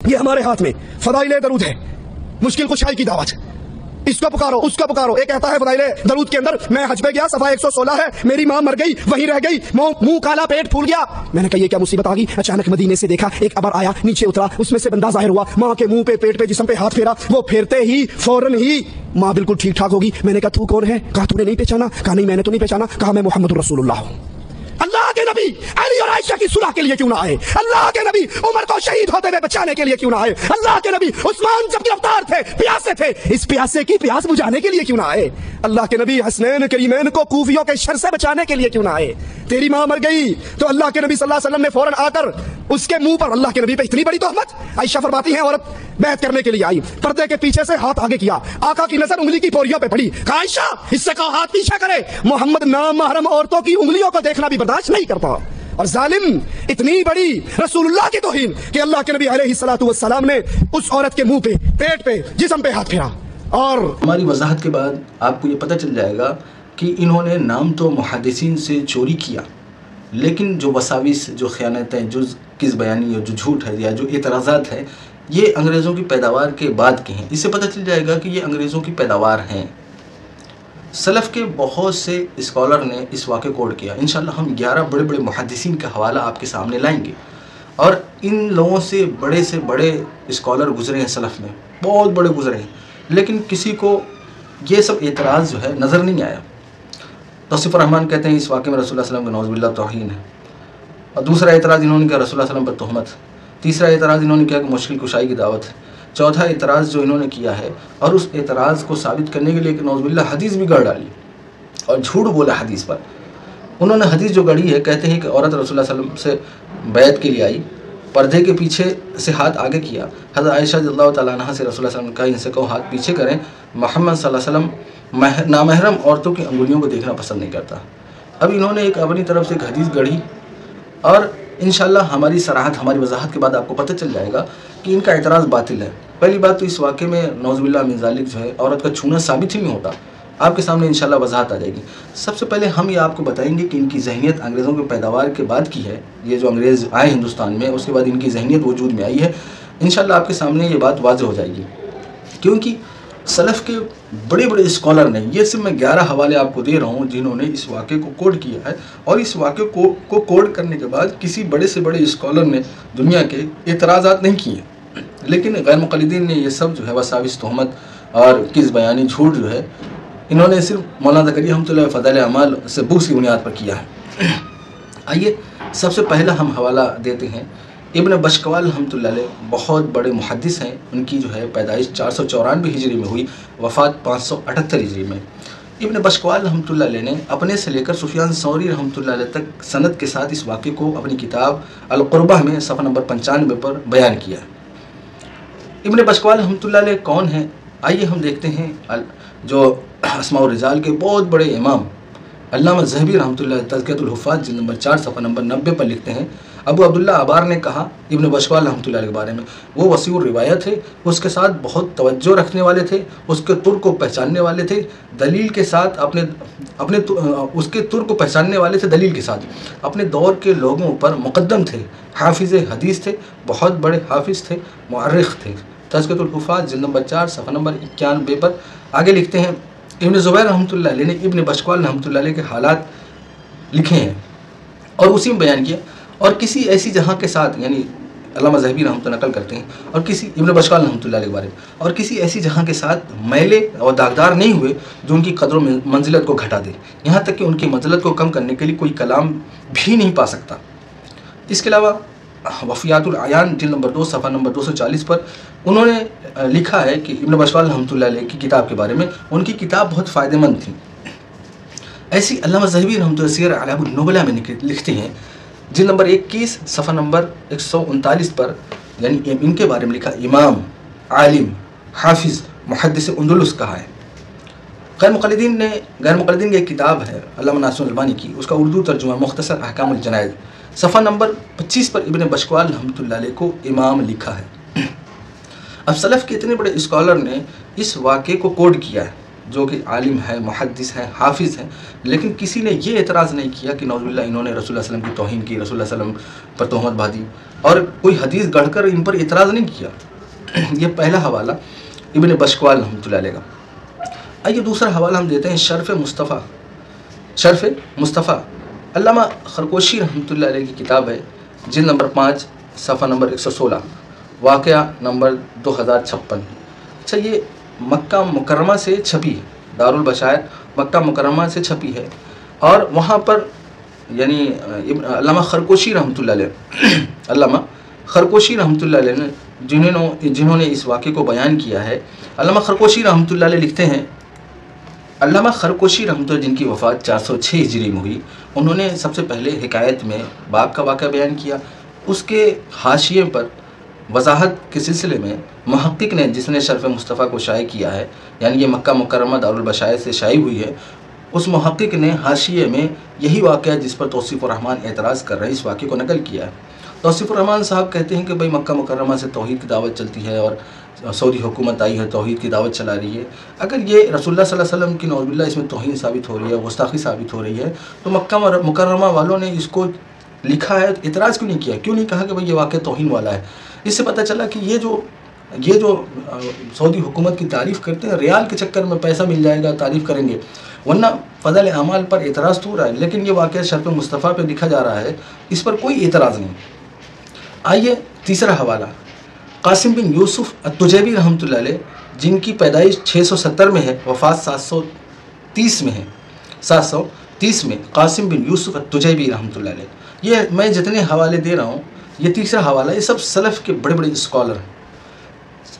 یہ ہمارے ہاتھ میں فضائل درود ہے، مشکل کشائی کی دعوت، اس کو پکارو اس کو پکارو۔ ایک کہتا ہے فضائل درود کے اندر، میں حج پہ گیا، صفحہ 116 ہے، میری ماں مر گئی، وہیں رہ گئی، منہ کالا پیٹ پھول گیا۔ میں نے کہا یہ کیا مصیبت آ گئی؟ اچانک مدینے سے دیکھا ایک ابر آیا، نیچے اترا، اس میں سے بندہ ظاہر ہوا، ماں کے منہ پہ، پیٹ پہ، جسم پہ ہاتھ پھیرا، وہ پھیرتے ہی فوراً ہی ماں بالکل ٹھیک ٹھاک ہوگی۔ میں نے کہا تو کون ہے؟ کہا تو نے نہیں پہچانا؟ کہا نہیں میں نے تو نہیں پہچانا۔ کہا میں محمد رسول اللہ ہوں۔ اللہ کے نبی علی اور عائشہ کی صلح کے لیے کیوں نہ آئے؟ اللہ کے نبی عمر کو شہید ہوتے ہوئے بچانے کے لیے کیوں نہ آئے؟ اللہ کے نبی عثمان جب گرفتار تھے، پیاسے تھے، اس پیاسے کی پیاس بجھانے کے لیے کیوں نہ آئے؟ اللہ کے نبی حسنین کریمین کو کوفیوں کے شر سے بچانے کے لیے کیوں نہ آئے؟ تیری ماں مر گئی تو اللہ کے نبی صلی اللہ علیہ وسلم نے فوراً آ کر اس کے منہ پر، اللہ کے نبی پہ اتنی بڑی تہمت! عائشہ فرماتی ہیں عورت بیعت کرنے کے لیے آئی، پردے کے پیچھے سے ہاتھ آگے کیا، آقا کی نظر انگلی کی پوریوں پہ پڑی، کہا عائشہ اس سے کہا ہاتھ پیچھے کرے، محمد نام محرم عورتوں کی انگلیوں کو دیکھنا بھی برداشت نہیں کرتا۔ اور ظالم اتنی بڑی رسول اللہ کی توہین کہ اللہ کے نبی علیہ الصلوۃ والسلام نے اس عورت کے منہ پہ، پیٹ پہ، جسم پہ ہاتھ پھیرا۔ اور ہماری وضاحت کے بعد آپ کو یہ پتہ چل جائے گا کہ انہوں نے نام تو محدثین سے چوری کیا، لیکن جو وساوس، جو خیانتیں، جو کس بیانی اور جو جھوٹ ہے یا جو اعتراضات ہیں، یہ انگریزوں کی پیداوار کے بعد کے ہیں۔ اس سے پتہ چل جائے گا کہ یہ انگریزوں کی پیداوار ہیں۔ سلف کے بہت سے اسکالر نے اس واقعے کو کوڈ کیا۔ انشاءاللہ ہم 11 بڑے بڑے محدثین کا حوالہ آپ کے سامنے لائیں گے، اور ان لوگوں سے بڑے اسکالر گزرے ہیں سلف میں، بہت بڑے گزرے ہیں، لیکن کسی کو یہ سب اعتراض جو ہے نظر نہیں آیا۔ توصیف الرحمن کہتے ہیں اس واقعے میں رسول اللہ صلی اللہ علیہ وسلم کا نعوذ باللہ توہین ہے، اور دوسرا اعتراض انہوں نے کیا رسول اللہ صلی اللہ علیہ وسلم پر تہمت، تیسرا اعتراض انہوں نے کیا کہ مشکل کشائی کی دعوت ہے، چوتھا اعتراض جو انہوں نے کیا ہے، اور اس اعتراض کو ثابت کرنے کے لیے کہ نعوذ باللہ حدیث بھی گڑھ ڈالی اور جھوٹ بولا حدیث پر۔ انہوں نے حدیث جو گڑھی ہے، کہتے ہیں کہ عورت رسول اللہ صلی اللہ علیہ وسلم سے بیعت کے لیے آئی، پردے کے پیچھے سے ہاتھ آگے کیا، حضرت عائشہ رضی اللہ تعالیٰ عنہ سے رسول اللہ صلی اللہ علیہ وسلم نے کہا ان سے کہو ہاتھ پیچھے کریں، محمد صلی اللہ علیہ وسلم نامحرم عورتوں کی انگلیوں کو دیکھنا پسند نہیں کرتا۔ اب انہوں نے ایک اپنی طرف سے ایک حدیث گڑھی، اور انشاءاللہ ہماری صراحت، ہماری وضاحت کے بعد آپ کو پتہ چل جائے گا کہ ان کا اعتراض باطل ہے۔ پہلی بات تو اس واقعے میں نعوذ باللہ من ذالک جو ہے عورت کا چھونا ثابت ہی نہیں ہوتا۔ آپ کے سامنے انشاءاللہ وضاحت آ جائے گی۔ سب سے پہلے ہم یہ آپ کو بتائیں گے کہ ان کی ذہنیت انگریزوں کی پیداوار کے بعد کی ہے۔ یہ جو انگریز آئے ہندوستان میں، اس کے بعد ان کی ذہنیت وجود میں آئی ہے۔ انشاءاللہ آپ کے سامنے یہ بات واضح ہو جائے گی، کیونکہ سلف کے بڑے بڑے اسکالر نے، یہ صرف میں 11 حوالے آپ کو دے رہا ہوں جنہوں نے اس واقعے کو کوڈ کیا ہے، اور اس واقعے کو کوڈ کرنے کے بعد کسی بڑے سے بڑے اسکالر نے دنیا کے اعتراضات نہیں کیے، لیکن غیر مقلدین نے یہ سب جو ہے وساوس، تہمت اور کس بیانی، جھوٹ جو ہے انہوں نے صرف مولانا زکریا رحمۃ اللہ فضائل اعمال سے بوس کی بنیاد پر کیا ہے۔ آئیے سب سے پہلا ہم حوالہ دیتے ہیں ابن بشکوال رحمۃ اللہ علیہ، بہت بڑے محدث ہیں۔ ان کی جو ہے پیدائش 494 ہجری میں ہوئی، وفات 578 ہجری میں۔ ابن بشکوال رحمۃ اللہ علیہ نے اپنے سے لے کر سفیان ثوری رحمۃ اللہ علیہ تک سند کے ساتھ اس واقعے کو اپنی کتاب القربہ میں صفحہ نمبر 95 پر بیان کیا ہے۔ ابن بشکوال رحمۃ اللہ علیہ کون ہیں؟ آئیے ہم دیکھتے ہیں۔ جو اسماء الرجال کے بہت بڑے امام علامہ ذہبی رحمۃ اللہ علیہ تزکیۃ الحفاظ جلد نمبر 4 صفحہ نمبر 90 پر لکھتے ہیں، ابو عبداللہ عبار نے کہا ابن بشکوال رحمۃ اللہ علیہ کے بارے میں، وہ وسیع الروایت تھے، اس کے ساتھ بہت توجہ رکھنے والے تھے، اس کے تر کو پہچاننے والے تھے، دلیل کے ساتھ اس کے تر کو پہچاننے والے تھے، دلیل کے ساتھ اپنے دور کے لوگوں پر مقدم تھے، حافظ حدیث تھے، بہت بڑے حافظ تھے، مؤرخ تھے۔ تزکیۃ الحفاظ جلد نمبر 4 صفحہ نمبر 91 پر آگے لکھتے ہیں، ابن زبیر رحمۃ اللہ علیہ نے ابن بشکوال رحمۃ اللہ علیہ کے حالات لکھے ہیں اور اسی میں بیان کیا، اور کسی ایسی جہاں کے ساتھ، یعنی علامہ ذہبی رحمۃ اللہ نقل کرتے ہیں، اور کسی ابن بشکوال رحمۃ اللہ علیہ کے بارے میں، اور کسی ایسی جہاں کے ساتھ میلے اور داغدار نہیں ہوئے جو ان کی قدر و منزلت کو گھٹا دے، یہاں تک کہ ان کی منزلت کو کم کرنے کے لیے کوئی کلام بھی نہیں پا سکتا۔ اس کے علاوہ وفیات العیان جلد نمبر 2 صفحہ نمبر 240 پر انہوں نے لکھا ہے کہ ابن بشکوال رحمۃ اللہ علیہ کی کتاب کے بارے میں، ان کی کتاب بہت فائدہ مند تھی۔ ایسی علامہ ذہبی رحمۃ اللہ سیر اعلام النبلاء میں لکھتے ہیں، جلد نمبر 21 صفحہ نمبر 139 پر، یعنی ان کے بارے میں لکھا، امام، عالم، حافظ، محدث اندلس کہا ہے۔ غیر مقلدین کی ایک کتاب ہے علامہ ناصر البانی کی، اس کا اردو ترجمہ مختصر احکام الجنائز، صفحہ نمبر 25 پر ابن بشکوال رحمۃ اللہ علیہ کو امام لکھا ہے۔ اب سلف کے اتنے بڑے اسکالر نے اس واقعے کو کوڈ کیا ہے، جو کہ عالم ہے، محدث ہے، حافظ ہے، لیکن کسی نے یہ اعتراض نہیں کیا کہ نعوذ باللہ انہوں نے رسول اللہ صلی اللہ علیہ وسلم کی توہین کی، رسول اللہ صلی اللہ علیہ وسلم پر تہمت باندھی، اور کوئی حدیث گڑھ کر ان پر اعتراض نہیں کیا۔ یہ پہلا حوالہ ابن بشکوال رحمۃ اللہ علیہ کا۔ آئیے دوسرا حوالہ ہم دیتے ہیں شرف مصطفیٰ علامہ خرقوشی رحمۃ اللہ علیہ کی کتاب ہے، جلد نمبر 5 صفحہ نمبر 116، واقعہ نمبر 2056۔ اچھا، یہ مکہ مکرمہ سے چھپی ہے، دارالبشائر مکہ مکرمہ سے چھپی ہے، اور وہاں پر یعنی علامہ خرقوشی رحمۃ اللہ علیہ نے جنہوں نے اس واقعے کو بیان کیا ہے، علامہ خرقوشی رحمۃ اللہ علیہ لکھتے ہیں، علامہ خرقوشی رحمۃ اللہ جن کی وفات 406 ہجری میں ہوئی، انہوں نے سب سے پہلے حکایت میں باغ کا واقعہ بیان کیا۔ اس کے حاشیے پر وضاحت کے سلسلے میں محقق نے، جس نے شرف مصطفیٰ کو شائع کیا ہے، یعنی یہ مکہ مکرمہ دارالبشائر سے شائع ہوئی ہے، اس محقق نے حاشیے میں یہی واقعہ جس پر توصیف الرحمن اعتراض کر رہے ہیں، اس واقعے کو نقل کیا ہے۔ توصیف الرحمن صاحب کہتے ہیں کہ بھئی مکہ مکرمہ سے توحید کی دعوت چلتی ہے اور سعودی حکومت آئی ہے، توحید کی دعوت چلا رہی ہے۔ اگر یہ رسول اللہ صلی اللہ علیہ وسلم کی نعوذ باللہ اس میں توہین ثابت ہو رہی ہے، گستاخی ثابت ہو رہی ہے، تو مکہ مکرمہ والوں نے اس کو لکھا ہے، اعتراض کیوں نہیں کیا؟ کیوں نہیں کہا کہ بھئی یہ واقعہ توہین والا ہے؟ اس سے پتہ چلا کہ یہ جو سعودی حکومت کی تعریف کرتے ہیں، ریال کے چکر میں پیسہ مل جائے گا تعریف کریں گے، ورنہ فضل اعمال پر اعتراض تو ہو رہا ہے، لیکن یہ واقعہ شرف مصطفیٰ پہ لکھا جا رہا ہے، اس پر کوئی اعتراض نہیں۔ آئیے تیسرا حوالہ، قاسم بن یوسف التجیبی رحمۃ اللہ علیہ، جن کی پیدائش 670 میں ہے، وفات 730 میں ہے، 730 میں قاسم بن یوسف التجیبی رحمۃ اللہ علیہ۔ یہ میں جتنے حوالے دے رہا ہوں، یہ تیسرا حوالہ، یہ سب سلف کے بڑے بڑے اسکالر ہیں۔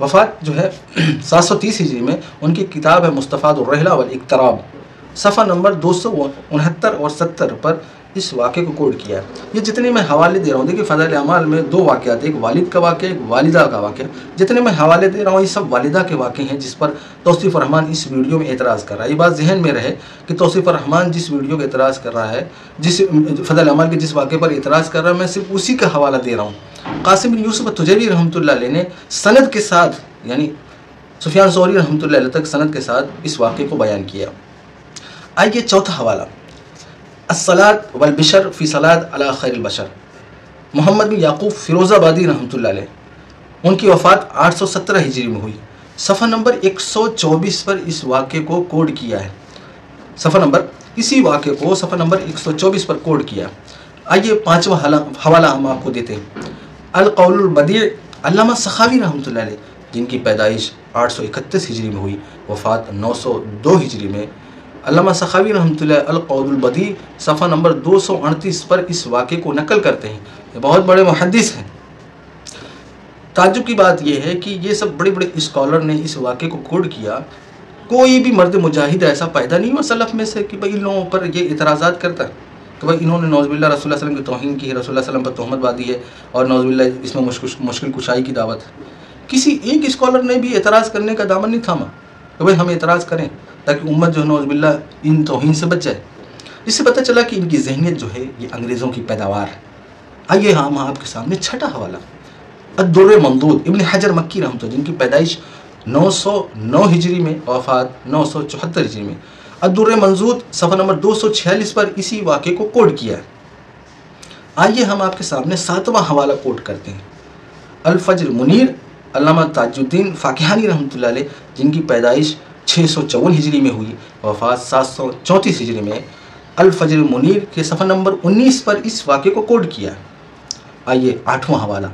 وفات جو ہے 730 ہجری میں، ان کی کتاب ہے مستفاد الرحلہ والاقتراب، صفحہ نمبر 269 اور 70 پر اس واقعے کو کوڈ کیا ہے۔ یہ جتنے میں حوالے دے رہا ہوں، دیکھیے فضائل اعمال میں 2 واقعات، ایک والد کا واقعہ، ایک والدہ کا واقعہ، جتنے میں حوالے دے رہا ہوں یہ سب والدہ کے واقعے ہیں، جس پر توصیف الرحمن اس ویڈیو میں اعتراض کر رہا ہے۔ یہ بات ذہن میں رہے کہ توصیف الرحمن جس ویڈیو کے اعتراض کر رہا ہے، جس فضائل اعمال کے جس واقعے پر اعتراض کر رہا ہے، میں صرف اسی کا حوالہ دے رہا ہوں۔ قاسم بن یوسف التجیبی رحمۃ اللہ علیہ نے سند کے ساتھ، یعنی سفیان ثوری رحمۃ اللہ علیہ تک سند کے ساتھ اس واقعے کو بیان کیا۔ آئیے چوتھا حوالہ، الصلاۃ والبشر فی صلاۃ علی خیر البشر، محمد بن یعقوب فیروز آبادی رحمۃ اللہ علیہ، ان کی وفات 817 ہجری میں ہوئی، صفحہ نمبر 124 پر اس واقعے کو کوڈ کیا ہے، اسی واقعے کو صفحہ نمبر 124 پر کوڈ کیا۔ آئیے پانچواں حوالہ ہم آپ کو دیتے ہیں، القول البدیع، علامہ سخاوی رحمۃ اللہ علیہ، جن کی پیدائش 831 ہجری میں ہوئی، وفات 902 ہجری میں۔ علامہ سخاوی رحمۃ اللہ القول البدیع صفحہ نمبر 238 پر اس واقعے کو نقل کرتے ہیں۔ یہ بہت بڑے محدث ہیں۔ تعجب کی بات یہ ہے کہ یہ سب بڑے بڑے اسکالر نے اس واقعے کو کوڈ کیا، کوئی بھی مرد مجاہد ایسا پیدا نہیں ہوا سلف میں سے کہ بھئی ان لوگوں پر یہ اعتراضات کرتا ہے کہ بھئی انہوں نے نعوذ باللہ رسول اللہ صلی اللہ علیہ وسلم کی توہین کی ہے، رسول اللہ صلی اللہ علیہ وسلم پر تہمت باندھی ہے، اور نعوذ باللہ اس میں مشکل کشائی کی دعوت ہے۔ کسی ایک اسکالر نے بھی اعتراض کرنے کا دامن نہیں تھاما کہ بھئی ہم اعتراض کریں تاکہ امت جو ہے نعوذ باللہ ان توہین سے بچ جائے۔ اس سے پتہ چلا کہ ان کی ذہنیت جو ہے یہ انگریزوں کی پیداوار ہے۔ آئیے ہم آپ کے سامنے چھٹا حوالہ، الدر ممدود، ابن حجر مکی رحمۃ اللہ، جن کی پیدائش 909 ہجری میں، وفات 974 ہجری میں۔ الدر منضود صفحہ نمبر 246 پر اسی واقعے کو کوڈ کیا ہے۔ آئیے ہم آپ کے سامنے 7واں حوالہ کوڈ کرتے ہیں، الفجر منیر، علامہ تاج الدین فاقیہانی رحمۃ اللہ علیہ، جن کی پیدائش 654 ہجری میں ہوئی، وفات 734 ہجری میں۔ الفجر منیر کے صفحہ نمبر 19 پر اس واقعے کو کوڈ کیا ہے۔ آئیے 8واں حوالہ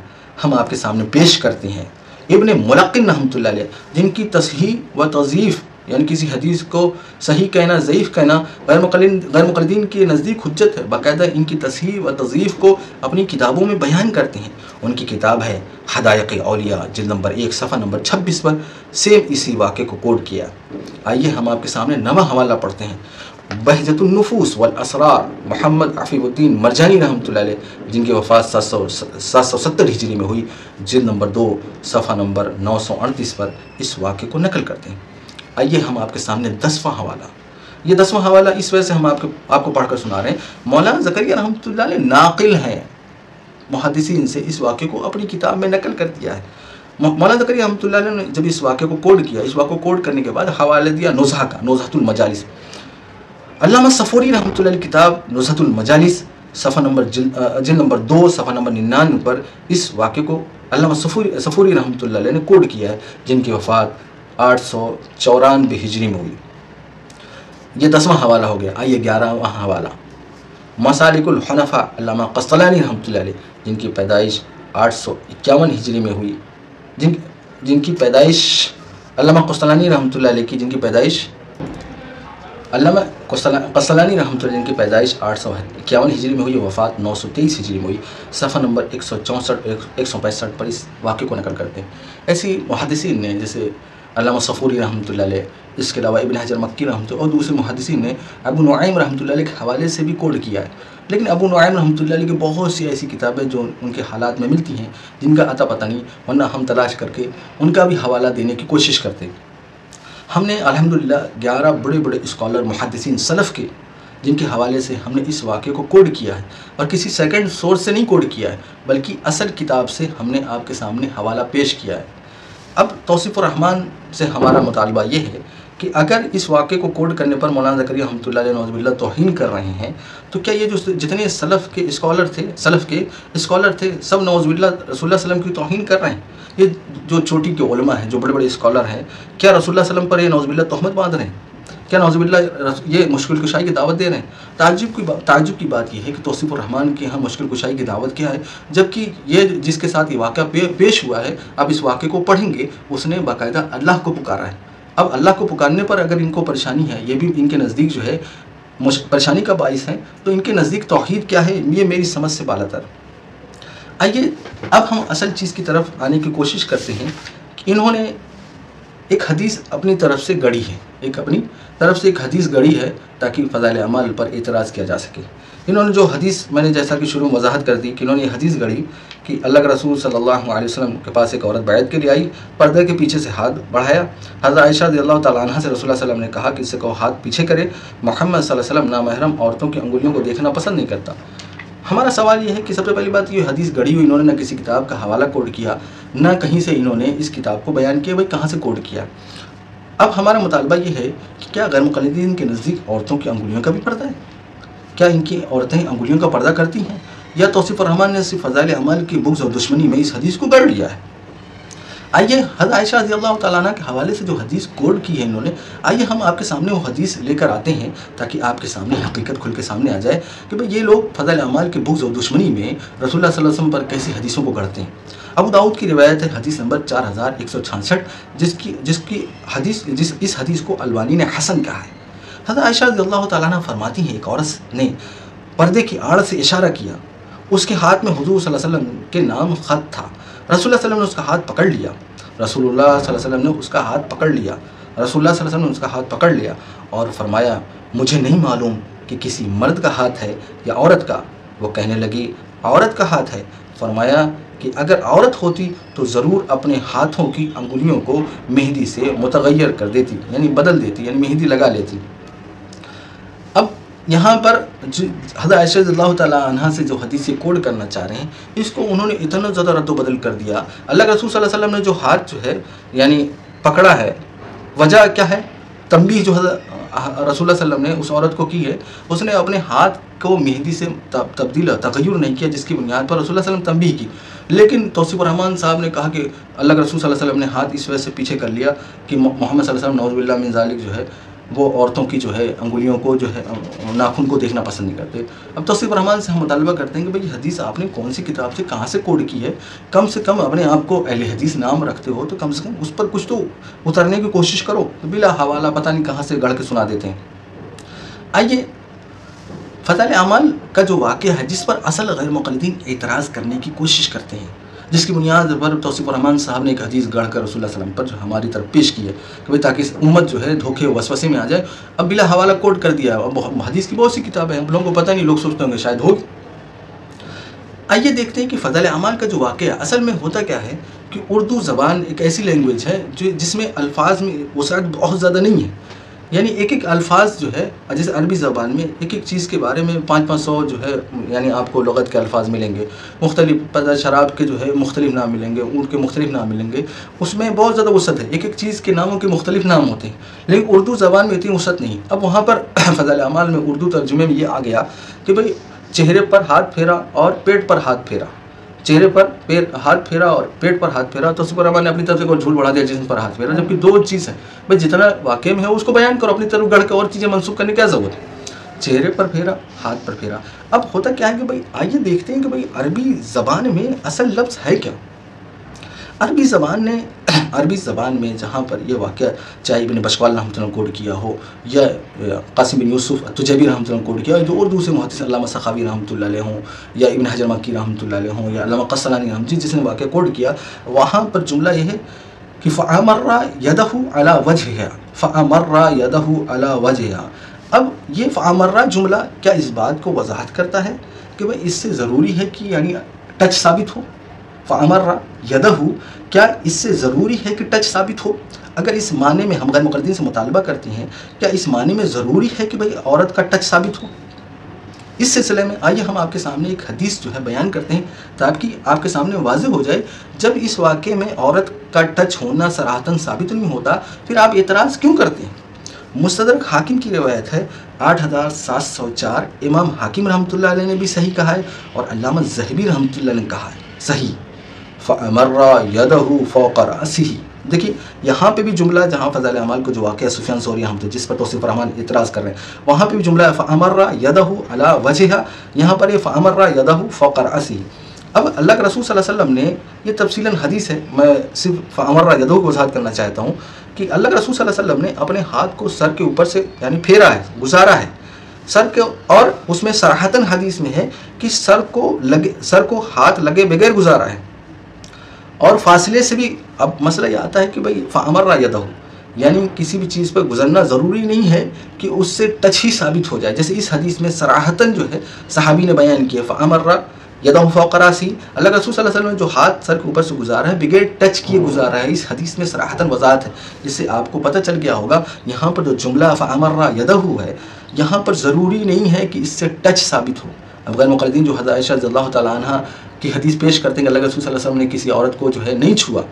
ہم آپ کے سامنے پیش کرتے ہیں، ابن ملقن رحمۃ اللہ علیہ، جن کی تصحیح و تضعیف، یعنی کسی حدیث کو صحیح کہنا ضعیف کہنا غیر مقلدین کے نزدیک حجت ہے، باقاعدہ ان کی تصحیح و تضعیف کو اپنی کتابوں میں بیان کرتے ہیں۔ ان کی کتاب ہے حدائق اولیاء، جلد نمبر 1 صفحہ نمبر 26 پر سیم اسی واقعے کو کوڈ کیا۔ آئیے ہم آپ کے سامنے 9واں حوالہ پڑھتے ہیں، بہجت النفوس والاسرار، محمد عفیف الدین مرجانی رحمۃ اللہ علیہ، جن کی وفات 770 ہجری میں ہوئی، جلد نمبر 2 صفحہ نمبر 938 پر اس واقعے کو نقل کرتے ہیں۔ آئیے ہم آپ کے سامنے 10واں حوالہ، یہ 10واں حوالہ اس وجہ سے ہم آپ کو پڑھ کر سنا رہے ہیں، مولانا زکریا رحمۃ اللہ علیہ ناقل ہیں محدثین سے، اس واقعے کو اپنی کتاب میں نقل کر دیا ہے۔ مولانا زکریا رحمۃ اللہ علیہ نے جب اس واقعے کو کوڈ کیا، اس واقعے کو کوڈ کرنے کے بعد حوالہ دیا نزہہ کا، نزہۃ المجالس۔ علامہ صفوری رحمۃ اللہ علیہ کتاب نزہۃ المجالس صفحہ نمبر جلد نمبر 2 صفحہ نمبر 99 پر اس واقعے کو علامہ صفوری رحمۃ اللہ علیہ نے کوڈ کیا ہے، جن کی وفات 894 ہجری میں ہوئی۔ یہ 10واں حوالہ ہو گیا۔ آئیے 11واں حوالہ، مسالک الحنفاء علامہ قسطلانی رحمۃ اللہ علیہ، جن کی پیدائش 851 ہجری میں ہوئی، جن کی پیدائش علامہ قسطلانی رحمۃ اللہ علیہ کی، جن کی پیدائش علامہ قسطلانی رحمۃ اللہ، جن کی پیدائش 851 ہجری میں ہوئی، وفات 923 ہجری میں ہوئی۔ صفحہ نمبر 164 165 پر اس واقعے کو نقل کرتے ہیں۔ ایسی محدثین نے جیسے علامہ صفوری رحمۃ اللہ علیہ، اس کے علاوہ ابن حجر مکی رحمۃ اللہ اور دوسرے محدثین نے ابو نعیم رحمۃ اللہ علیہ کے حوالے سے بھی کوڈ کیا ہے، لیکن ابو نعیم رحمۃ اللہ علیہ کی بہت سی ایسی کتابیں جو ان کے حالات میں ملتی ہیں جن کا عطا پتہ نہیں، ورنہ ہم تلاش کر کے ان کا بھی حوالہ دینے کی کوشش کرتے ہیں۔ ہم نے الحمدللہ 11 بڑے بڑے اسکالر محدثین سلف کے، جن کے حوالے سے ہم نے اس واقعے کو کوڈ کیا ہے، اور کسی سیکنڈ سورس سے نہیں کوڈ کیا ہے بلکہ اصل کتاب سے ہم نے آپ کے سامنے حوالہ پیش کیا ہے۔ اب توصیف الرحمن سے ہمارا مطالبہ یہ ہے کہ اگر اس واقعے کو کوڈ کرنے پر مولانا زکریا رحمۃ اللہ علیہ نعوذ باللہ توہین کر رہے ہیں، تو کیا یہ جو جتنے سلف کے اسکالر تھے سب نعوذ باللہ رسول اللہ صلی اللہ علیہ وسلم کی توہین کر رہے ہیں؟ یہ جو چوٹی کے علماء ہیں، جو بڑے بڑے اسکالر ہیں، کیا رسول اللہ صلی اللہ علیہ وسلم پر یہ نعوذ باللہ تہمت باندھ رہے ہیں؟ کیا نعوذ باللہ یہ مشکل کشائی کی دعوت دے رہے ہیں؟ تعجب کی بات یہ ہے کہ توصیف الرحمن کے یہاں مشکل کشائی کی دعوت کیا ہے، جبکہ یہ جس کے ساتھ یہ واقعہ پیش ہوا ہے، اب اس واقعے کو پڑھیں گے، اس نے باقاعدہ اللہ کو پکارا ہے۔ اب اللہ کو پکارنے پر اگر ان کو پریشانی ہے، یہ بھی ان کے نزدیک جو ہے پریشانی کا باعث ہے، تو ان کے نزدیک توحید کیا ہے، یہ میری سمجھ سے بالا تر۔ آئیے اب ہم اصل چیز کی طرف آنے کی کوشش کرتے ہیں کہ انہوں نے ایک حدیث اپنی طرف سے گڑھی ہے، اپنی طرف سے ایک حدیث گڑھی ہے تاکہ فضائل اعمال پر اعتراض کیا جا سکے۔ انہوں نے جو حدیث، میں نے جیسا کہ شروع میں وضاحت کر دی کہ انہوں نے یہ حدیث گڑھی کہ اللہ کے رسول صلی اللہ علیہ وسلم کے پاس ایک عورت بیعت کے لیے آئی، پردے کے پیچھے سے ہاتھ بڑھایا، حضرت عائشہ رضی اللہ تعالیٰ عنہ سے رسول اللہ صلی اللہ علیہ وسلم نے کہا کہ اس سے کہو ہاتھ پیچھے کرے، محمد صلی اللہ علیہ وسلم نامحرم عورتوں کی انگلیوں کو دیکھنا پسند نہیں کرتا۔ ہمارا سوال یہ ہے کہ سب سے پہلی بات، یہ حدیث گڑھی ہوئی، انہوں نے نہ کسی کتاب کا حوالہ کوڈ کیا، نہ کہیں سے انہوں نے اس کتاب کو بیان کیا، بھائی کہاں سے کوڈ کیا۔ اب ہمارا مطالبہ یہ ہے کہ کیا غیر مقلدین کے نزدیک عورتوں کی انگلیوں کا بھی پردہ ہے؟ کیا ان کی عورتیں انگلیوں کا پردہ کرتی ہیں، یا توصیف الرحمن نے صرف فضائل اعمال کی بغض اور دشمنی میں اس حدیث کو گڑھ لیا ہے؟ آئیے حضرت عائشہ رضی اللہ تعالیٰ عنہ کے حوالے سے جو حدیث کوڈ کی ہے انہوں نے، آئیے ہم آپ کے سامنے وہ حدیث لے کر آتے ہیں تاکہ آپ کے سامنے حقیقت کھل کے سامنے آ جائے کہ بھئی یہ لوگ فضائل اعمال کے بغض اور دشمنی میں رسول اللہ صلی اللہ علیہ وسلم پر کیسی حدیثوں کو گڑھتے ہیں۔ ابو داؤد کی روایت ہے، حدیث نمبر 4166، اس حدیث کو البانی نے حسن کہا ہے۔ حضرت عائشہ رضی اللہ تعالیٰ عنہ فرماتی ہیں، ایک عورت نے پردے کی آڑ سے اشارہ کیا، اس کے ہاتھ میں حضور صلی اللہ علیہ وسلم کے نام خط تھا، رسول اللہ صلی اللہ علیہ وسلم نے اس کا ہاتھ پکڑ لیا، رسول اللہ صلی اللہ علیہ وسلم نے اس کا ہاتھ پکڑ لیا، رسول اللہ صلی اللہ علیہ وسلم نے اس کا ہاتھ پکڑ لیا اور فرمایا مجھے نہیں معلوم کہ کسی مرد کا ہاتھ ہے یا عورت کا۔ وہ کہنے لگی عورت کا ہاتھ ہے۔ فرمایا کہ اگر عورت ہوتی تو ضرور اپنے ہاتھوں کی انگلیوں کو مہندی سے متغیر کر دیتی، یعنی بدل دیتی، یعنی مہندی لگا لیتی۔ اب یہاں پر حضرت عائشہ رضی اللہ تعالیٰ عنہ سے جو حدیث کوڈ کرنا چاہ رہے ہیں، اس کو انہوں نے اتنا زیادہ رد و بدل کر دیا۔ اللہ کے رسول صلی اللہ علیہ وسلم نے جو ہاتھ جو ہے یعنی پکڑا ہے، وجہ کیا ہے؟ تنبیہ جو حضرت رسول اللہ صلی اللہ علیہ وسلم نے اس عورت کو کی ہے، اس نے اپنے ہاتھ کو مہندی سے تغیر نہیں کیا، جس کی بنیاد پر رسول اللہ صلی اللہ علیہ وسلم تنبیہ کی۔ لیکن توصیف الرحمن صاحب نے کہا کہ اللہ کے رسول صلی اللہ علیہ وسلم نے ہاتھ اس وجہ سے پیچھے کر لیا کہ محمد صلی اللہ علیہ وسلم نعوذ باللہ من ذالک جو ہے وہ عورتوں کی جو ہے انگلیوں کو جو ہے ناخن کو دیکھنا پسند نہیں کرتے۔ اب توصیف الرحمن سے ہم مطالبہ کرتے ہیں کہ بھئی حدیث آپ نے کون سی کتاب سے کہاں سے کوڈ کی ہے؟ کم سے کم اپنے آپ کو اہل حدیث نام رکھتے ہو تو کم سے کم اس پر کچھ تو اترنے کی کوشش کرو، بلا حوالہ پتہ نہیں کہاں سے گڑھ کے سنا دیتے ہیں۔ آئیے فضائل اعمال کا جو واقعہ ہے جس پر اصل غیر مقلدین اعتراض کرنے کی کوشش کرتے ہیں، جس کی بنیاد پر توصیف الرحمن صاحب نے ایک حدیث گڑھ کر رسول اللہ صلی اللہ علیہ وسلم پر جو ہماری طرف پیش کی ہے کہ بھئی تاکہ امت جو ہے دھوکے وسوسے میں آ جائے، اب بلا حوالہ کوڈ کر دیا ہے۔ اب حدیث کی بہت سی کتابیں ہیں، لوگوں کو پتہ نہیں، لوگ سوچتے ہوں گے شاید ہوگی۔ آئیے دیکھتے ہیں کہ فضائل اعمال کا جو واقعہ اصل میں ہوتا کیا ہے کہ اردو زبان ایک ایسی لینگویج ہے جس میں الفاظ میں وسعت بہت زیادہ نہیں ہے، یعنی ایک ایک الفاظ جو ہے جیسے عربی زبان میں ایک ایک چیز کے بارے میں 500 جو ہے یعنی آپ کو لغت کے الفاظ ملیں گے، مختلف شراب کے جو ہے مختلف نام ملیں گے، اونٹ کے مختلف نام ملیں گے، اس میں بہت زیادہ وسعت ہے، ایک ایک چیز کے ناموں کے مختلف نام ہوتے ہیں، لیکن اردو زبان میں اتنی وسعت نہیں۔ اب وہاں پر فضائل اعمال میں اردو ترجمے میں یہ آ گیا کہ بھئی چہرے پر ہاتھ پھیرا اور پیٹ پر ہاتھ پھیرا، چہرے پر ہاتھ پھیرا اور پیٹ پر ہاتھ پھیرا، تو سپرمان نے اپنی طرف سے کوئی جھوٹ بڑھا دیا جسم پر ہاتھ پھیرا، جبکہ دو چیز ہے بھائی، جتنا واقع میں ہے اس کو بیان کرو، اپنی طرف گڑھ کے اور چیزیں منسوخ کرنے کی کیا ضرورت ہے؟ چہرے پر پھیرا، ہاتھ پر پھیرا۔ اب ہوتا کیا ہے کہ بھائی آئیے دیکھتے ہیں کہ بھائی عربی زبان میں اصل لفظ ہے کیا؟ عربی زبان میں جہاں پر یہ واقعہ چاہے ابن بشوال رحمۃ اللہ کوڈ کیا ہو، یا قاسم بن یوسف التجیبی رحمۃ اللہ کوڈ کیا ہو، جو اور دوسرے محدث علامہ سخاوی رحمۃ اللہ علیہ ہوں، یا ابن حجر مکی رحمۃ اللہ علیہ ہوں، یا علامہ قسطلانی رحمۃ اللہ، جس نے واقعہ کوڈ کیا، وہاں پر جملہ یہ ہے کہ فَأَمَرَّ يَدَهُ عَلَى وَجْهِهَا، فَأَمَرَّ يَدَهُ عَلَى وَجْهِهَا۔ اب یہ فَأَمَرَّ جملہ کیا اس بات کو وضاحت کرتا ہے کہ بھئی اس سے ضروری ہے کہ یعنی ٹچ ثابت ہو؟ فَأَمَرَّ يَدَهُ کیا اس سے ضروری ہے کہ ٹچ ثابت ہو؟ اگر اس معنی میں ہم غیر مقلدین سے مطالبہ کرتے ہیں، کیا اس معنی میں ضروری ہے کہ بھئی عورت کا ٹچ ثابت ہو؟ اس سلسلے میں آئیے ہم آپ کے سامنے ایک حدیث جو ہے بیان کرتے ہیں، تاکہ آپ کے سامنے واضح ہو جائے جب اس واقعے میں عورت کا ٹچ ہونا صراحتاً ثابت نہیں ہوتا، پھر آپ اعتراض کیوں کرتے ہیں؟ مستدرک حاکم کی روایت ہے 8704، امام حاکم رحمۃ اللہ علیہ نے بھی صحیح کہا ہے، اور علامہ ذہبی رحمۃ اللہ نے کہا ہے صحیح، فَأَمَرَّ يَدَهُ فَوْقَ رَأْسِهِ۔ دیکھیے یہاں پہ بھی جملہ، جہاں فضائل اعمال کو جو واقعہ سفیان ثوری ہم جس پر توصیف الرحمان اعتراض کر رہے ہیں، وہاں پہ بھی جملہ ہے فَأَمَرَّ يَدَهُ عَلَى وَجْهِهَا، یہاں پر یہ فَأَمَرَّ يَدَهُ فَوْقَ رَأْسِهِ۔ اب اللہ کے رسول صلی اللہ علیہ وسلم نے، یہ تفصیلاً حدیث ہے، میں صرف فَأَمَرَّ يَدَهُ کو وضاحت کرنا چاہتا ہوں کہ اللہ کے رسول صلی اللہ علیہ وسلم نے اپنے ہاتھ کو سر کے اوپر سے یعنی پھیرا ہے، گزارا ہے سر کے، اور اس میں صراحتاً حدیث میں ہے کہ سر کو ہاتھ لگے بغیر گزارا ہے، اور فاصلے سے بھی۔ اب مسئلہ یہ آتا ہے کہ بھئی فَأَمَرَّ يَدَهُ یعنی کسی بھی چیز پر گزرنا ضروری نہیں ہے کہ اس سے ٹچ ہی ثابت ہو جائے، جیسے اس حدیث میں صراحتاً جو ہے صحابی نے بیان کیا فَأَمَرَّ يَدَهُ فَوْقَ رَأْسِهِ، اللہ کے رسول صلی اللہ علیہ وسلم نے جو ہاتھ سر کے اوپر سے گزارا ہے بغیر ٹچ کیے گزارا ہے، اس حدیث میں صراحتاً وضاحت ہے، جس سے آپ کو پتہ چل گیا ہوگا یہاں پر جو جملہ فَأَمَرَّ يَدَهُ ہے، یہاں پر ضروری نہیں ہے کہ اس سے ٹچ ثابت ہو۔ اب غیر مقلدین جو حضرت عائشہ رضی اللہ تعالیٰ عنہ کی حدیث پیش کرتے ہیں کہ اللہ کے رسول صلی اللہ علیہ وسلم نے کسی عورت کو جو ہے نہیں چھوا،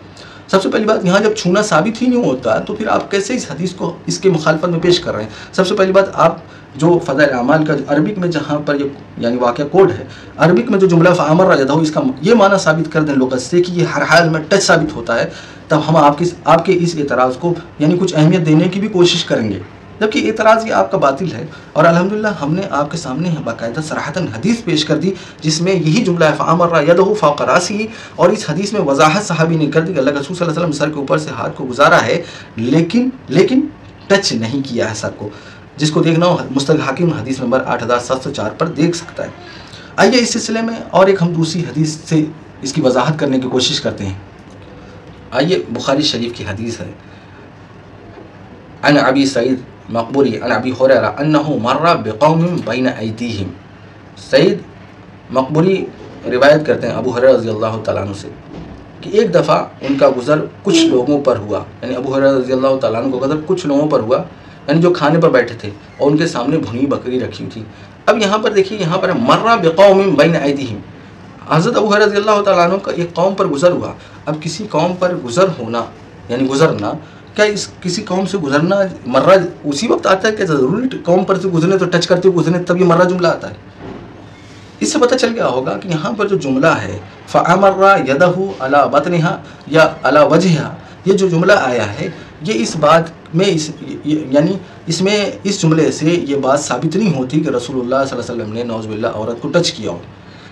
سب سے پہلی بات یہاں جب چھونا ثابت ہی نہیں ہوتا تو پھر آپ کیسے اس حدیث کو اس کے مخالفت میں پیش کر رہے ہیں؟ سب سے پہلی بات، آپ جو فضائل اعمال کا عربک میں جہاں پر یہ یعنی واقعہ کوڈ ہے، عربک میں جو جملہ فَأَمَرَّ يَدَهُ اس کا یہ معنی ثابت کر دیں لغت سے کہ یہ ہر حال میں ٹچ ثابت ہوتا ہے، تب ہم آپ کے اس اعتراض کو یعنی کچھ اہمیت دینے کی بھی کوشش کریں گے، جبکہ اعتراض یہ آپ کا باطل ہے۔ اور الحمدللہ ہم نے آپ کے سامنے باقاعدہ صراحتاً حدیث پیش کر دی جس میں یہی جملہ ہے فَأَمَرَّ يَدَهُ فَوْقَ رَأْسِهِ، اور اس حدیث میں وضاحت صحابی نے کر دی کہ اللہ کے رسول صلی اللہ علیہ وسلم سر کے اوپر سے ہاتھ کو گزارا ہے، لیکن ٹچ نہیں کیا ہے سر کو، جس کو دیکھنا ہو مستدرک حاکم حدیث نمبر 8704 پر دیکھ سکتا ہے۔ آئیے اس سلسلے میں اور ایک ہم دوسری حدیث سے اس کی وضاحت کرنے کی کوشش کرتے ہیں۔ آئیے بخاری شریف کی حدیث ہے، عن ابی سعید مقبوری عن ابی ہریرہ انہ مر بقوم بین ایدیہم۔ سعید مقبوری روایت کرتے ہیں ابو ہریرہ رضی اللہ تعالیٰ عنہ سے کہ ایک دفعہ ان کا گزر کچھ لوگوں پر ہوا، یعنی ابو ہریرہ رضی اللہ تعالیٰ عنہ کو گزر کچھ لوگوں پر ہوا، یعنی جو کھانے پر بیٹھے تھے اور ان کے سامنے بھنی بکری رکھی ہوئی تھی۔ اب یہاں پر دیکھیے، یہاں پر مر بقوم بین ایدیہم، حضرت ابو ہریرہ رضی اللہ تعالیٰ عنہ کا ایک قوم پر گزر ہوا۔ اب کسی قوم پر گزر ہونا یعنی گزرنا، کیا اس کسی قوم سے گزرنا مرہ اسی وقت آتا ہے کہ ضروری قوم پر سے گزرنے تو ٹچ کرتے ہوئے گزرنے تب یہ مرہ جملہ آتا ہے؟ اس سے پتہ چل گیا ہوگا کہ یہاں پر جو جملہ ہے فَأَمَرَّ يَدَهُ عَلَى بَطْنِهَا یا عَلَى وَجْهِهَا، یہ جو جملہ آیا ہے یہ اس بات میں یعنی اس میں اس جملے سے یہ بات ثابت نہیں ہوتی کہ رسول اللہ صلی اللہ علیہ وسلم نے نعوذ باللہ عورت کو ٹچ کیا ہو۔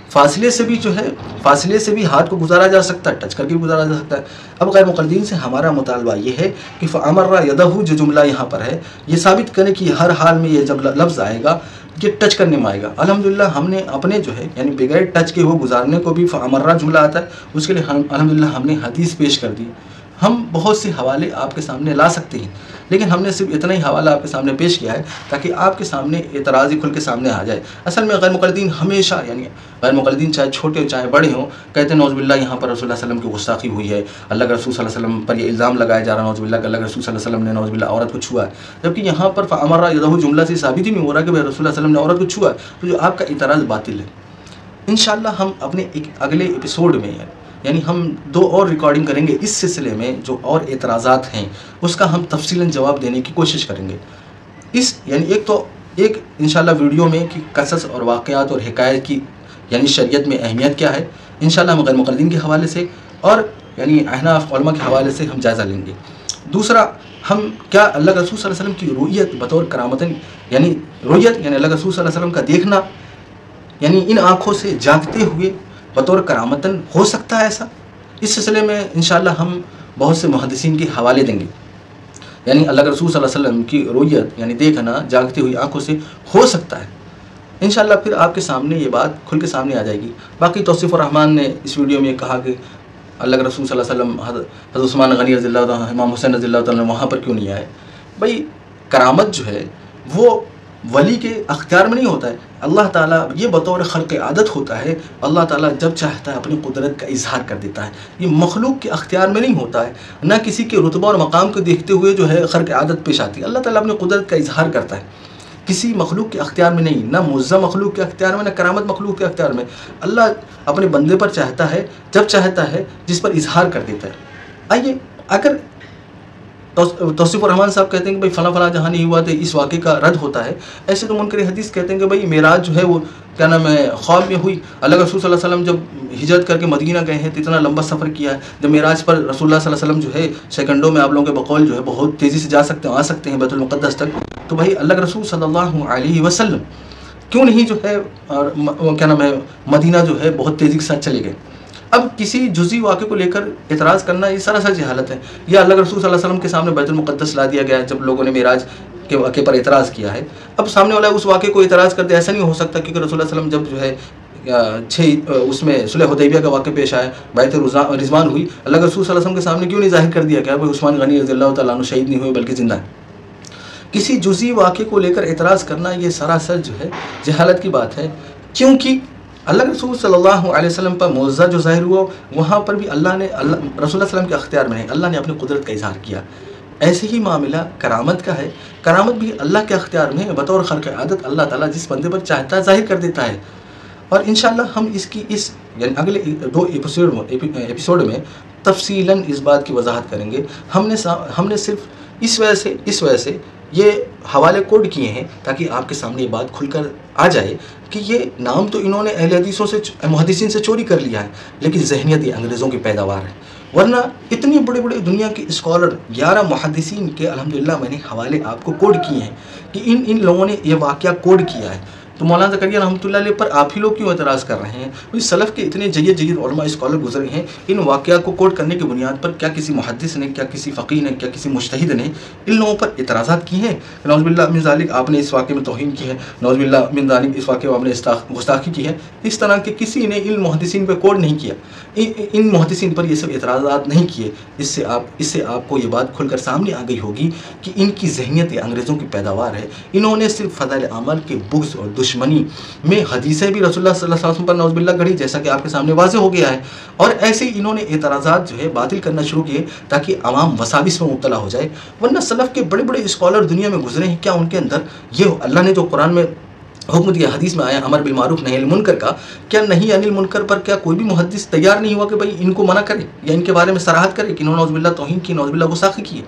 فاصلے سے بھی جو ہے، فاصلے سے بھی ہاتھ کو گزارا جا سکتا ہے، ٹچ کر کے بھی گزارا جا سکتا ہے۔ اب غیر مقلدین سے ہمارا مطالبہ یہ ہے کہ فَأَمَرَّ يَدَهُ جو جملہ یہاں پر ہے یہ ثابت کرے کہ ہر حال میں یہ جب لفظ آئے گا یہ ٹچ کرنے میں آئے گا۔ الحمدللہ ہم نے اپنے جو ہے یعنی بغیر ٹچ کے وہ گزارنے کو بھی فَأَمَرَّ جملہ آتا ہے، اس کے لیے الحمدللہ ہم نے حدیث پیش کر دی۔ ہم بہت سے حوالے آپ کے سامنے لا سکتے ہیں، لیکن ہم نے صرف اتنا ہی حوالہ آپ کے سامنے پیش کیا ہے تاکہ آپ کے سامنے اعتراض ہی کھل کے سامنے آ جائے۔ اصل میں غیر مقلدین ہمیشہ یعنی غیر مقلدین چاہے چھوٹے ہو چاہے بڑے ہوں کہتے ہیں نعوذ باللہ یہاں پر رسول اللہ صلی اللہ علیہ وسلم کی گستاخی ہوئی ہے، اللہ کے رسول صلی اللہ علیہ وسلم پر یہ الزام لگایا جا رہا ہے نعوذ باللہ کہ اللہ کے رسول صلی اللہ علیہ وسلم نے نعوذ باللہ عورت کو چھوا ہے، جبکہ یہاں پر فَأَمَرَّ يَدَهُ جملہ سے ثابت ہی نہیں ہو رہا کہ رسول اللہ صلی اللہ علیہ وسلم نے عورت کو چھوا ہے، تو جو آپ کا اعتراض باطل ہے۔ انشاءاللہ ہم اپنے ایک اگلے ایپیسوڈ میں یعنی ہم 2 اور ریکارڈنگ کریں گے اس سلسلے میں، جو اور اعتراضات ہیں اس کا ہم تفصیلاً جواب دینے کی کوشش کریں گے۔ یعنی ایک تو ایک انشاءاللہ ویڈیو میں کہ قصص اور واقعات اور حکایت کی یعنی شریعت میں اہمیت کیا ہے، انشاءاللہ ہم غیر مقلدین کے حوالے سے اور یعنی احناف علماء کے حوالے سے ہم جائزہ لیں گے۔ دوسرا، ہم کیا اللہ کے رسول صلی اللہ علیہ وسلم کی رؤیت بطور کرامتن یعنی رؤیت یعنی اللہ کے رسول صلی اللہ علیہ وسلم کا دیکھنا یعنی ان آنکھوں سے جاگتے ہوئے بطور کرامتن ہو سکتا ہے ایسا؟ اس سلسلے میں انشاءاللہ ہم بہت سے محدثین کے حوالے دیں گے، یعنی اللہ کے رسول صلی اللہ علیہ وسلم کی رؤیت یعنی دیکھنا جاگتی ہوئی آنکھوں سے ہو سکتا ہے انشاءاللہ۔ پھر آپ کے سامنے یہ بات کھل کے سامنے آ جائے گی۔ باقی توصیف الرحمن نے اس ویڈیو میں کہا کہ اللہ کے رسول صلی اللہ علیہ وسلم حضرت عثمان غنی رضی اللہ عنہ، امام حسین رضی اللہ تعالیٰ وہاں پر کیوں نہیں آئے؟ بھائی کرامت جو ہے وہ ولی کے اختیار میں نہیں ہوتا ہے، اللہ تعالیٰ یہ بطور خلق عادت ہوتا ہے، اللہ تعالیٰ جب چاہتا ہے اپنی قدرت کا اظہار کر دیتا ہے، یہ مخلوق کے اختیار میں نہیں ہوتا ہے، نہ کسی کے رتبہ اور مقام کو دیکھتے ہوئے جو ہے خلق عادت پیش آتی ہے، اللہ تعالیٰ اپنی قدرت کا اظہار کرتا ہے، کسی مخلوق کے اختیار میں نہیں، نہ معزز مخلوق کے اختیار میں، نہ کرامت مخلوق کے اختیار میں، اللہ اپنے بندے پر چاہتا ہے جب چاہتا ہے جس پر اظہار کر دیتا ہے۔ آئیے، اگر توصیف الرحمن صاحب کہتے ہیں کہ بھئی فلاں فلاں جہاں نہیں ہوا تو اس واقعے کا رد ہوتا ہے، ایسے تو منکر حدیث کہتے ہیں کہ بھئی معراج جو ہے وہ کیا نام ہے خواب میں ہوئی، اللہ کے رسول صلی اللہ علیہ وسلم جب ہجرت کر کے مدینہ گئے ہیں تو اتنا لمبا سفر کیا ہے، جب معراج پر رسول اللہ صلی اللہ علیہ وسلم جو ہے سیکنڈوں میں آپ لوگوں کے بقول جو ہے بہت تیزی سے آ سکتے ہیں بیت المقدس تک، تو بھئی اللہ کے رسول صلی اللہ علیہ وسلم کیوں نہیں جو ہے کیا نام ہے مدینہ جو ہے بہت تیزی کے ساتھ چلے گئے؟ اب کسی جزئی واقعے کو لے کر اعتراض کرنا یہ سراسر جہالت ہے، یا اللہ کے رسول صلی اللہ علیہ وسلم کے سامنے بیت المقدس لا دیا گیا ہے جب لوگوں نے معراج کے واقعے پر اعتراض کیا ہے، اب سامنے والا اس واقعے کو اعتراض کرتے ایسا نہیں ہو سکتا کیونکہ رسول اللہ علیہ وسلم جب جو ہے اس میں صلح حدیبیہ کا واقعہ پیش آیا، بیعت رضوان ہوئی، اللہ کے رسول صلی اللہ علیہ وسلم کے سامنے کیوں نہیں ظاہر کر دیا گیا بھائی عثمان غنی رضی اللہ تعالیٰ عنہ شہید نہیں ہوئے بلکہ زندہ ہیں؟ کسی جزئی واقعے کو لے کر اعتراض کرنا یہ سراسر جو ہے جہالت کی بات ہے، کیونکہ اللہ کے رسول صلی اللہ علیہ وسلم پر معجزہ جو ظاہر ہوا وہاں پر بھی اللہ نے رسول اللہ علیہ وسلم کے اختیار میں نہیں، اللہ نے اپنی قدرت کا اظہار کیا۔ ایسے ہی معاملہ کرامت کا ہے، کرامت بھی اللہ کے اختیار میں بطور خلق عادت اللہ تعالیٰ جس بندے پر چاہتا ہے ظاہر کر دیتا ہے، اور انشاءاللہ ہم اس یعنی اگلے 2 ایپیسوڈ میں تفصیلاً اس بات کی وضاحت کریں گے۔ ہم نے صرف اس وجہ سے یہ حوالے کوڈ کیے ہیں تاکہ آپ کے سامنے یہ بات کھل کر آ جائے کہ یہ نام تو انہوں نے اہل حدیثوں سے محدثین سے چوری کر لیا ہے، لیکن ذہنیت یہ انگریزوں کی پیداوار ہے، ورنہ اتنی بڑے دنیا کے اسکالر 11 محدثین کے الحمدللہ میں نے حوالے آپ کو کوڈ کیے ہیں کہ ان لوگوں نے یہ واقعہ کوڈ کیا ہے، تو مولانا زکریا رحمۃ اللہ علیہ پر آپ ہی لوگ کیوں اعتراض کر رہے ہیں؟ سلف کے اتنے جید علماء اسکالر گزرے ہیں، ان واقعہ کو کوڈ کرنے کی بنیاد پر کیا کسی محدث نے، کیا کسی فقیہ نے، کیا کسی مجتہد نے ان لوگوں پر اعتراضات کیے ہیں؟ نعوذ باللہ من ذالک آپ نے اس واقعے میں توہین کی ہے، نعوذ باللہ من ذالک اس واقعے میں آپ نے گستاخی کی ہے، اس طرح کے کسی نے ان محدثین پہ کوڈ نہیں کیا، ان محدثین پر یہ سب اعتراضات نہیں کیے، اس سے آپ کو یہ بات کھل کر سامنے آ گئی ہوگی کہ ان کی ذہنیت انگریزوں کی پیداوار ہے۔ انہوں نے صرف فضائل اعمال کے بغض اور دشمنی میں حدیثیں بھی رسول اللہ صلی اللہ علیہ وسلم پر نعوذ باللہ گڑھی، جیسا کہ آپ کے سامنے واضح ہو گیا ہے، اور ایسے ہی انہوں نے اعتراضات جو ہے باطل کرنا شروع کیے تاکہ عوام وساوس میں مبتلا ہو جائے، ورنہ سلف کے بڑے اسکالر دنیا میں گزرے ہیں، کیا ان کے اندر یہ اللہ نے جو قرآن میں حکم دیا، حدیث میں آیا امر بالمعروف نہی عن المنکر کا، کیا نہیں عن المنکر پر کیا کوئی بھی محدث تیار نہیں ہوا کہ بھائی ان کو منع کرے یا ان کے بارے میں صراحت کرے کہ انہوں نے نعوذ باللہ توہین کی، نعوذ باللہ گستاخی کی ہے؟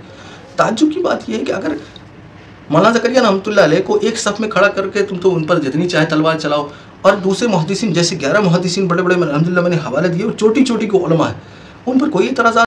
تعجب کی بات یہ ہے کہ اگر مولانا زکریا رحمۃ اللہ علیہ کو ایک صف میں کھڑا کر کے تم تو ان پر جتنی چاہے تلوار چلاؤ، اور دوسرے محدثین جیسے 11 محدثین بڑے الحمدللہ میں نے حوالے دیے اور چھوٹی کو علماء ہیں ان پر کوئی اعتراضات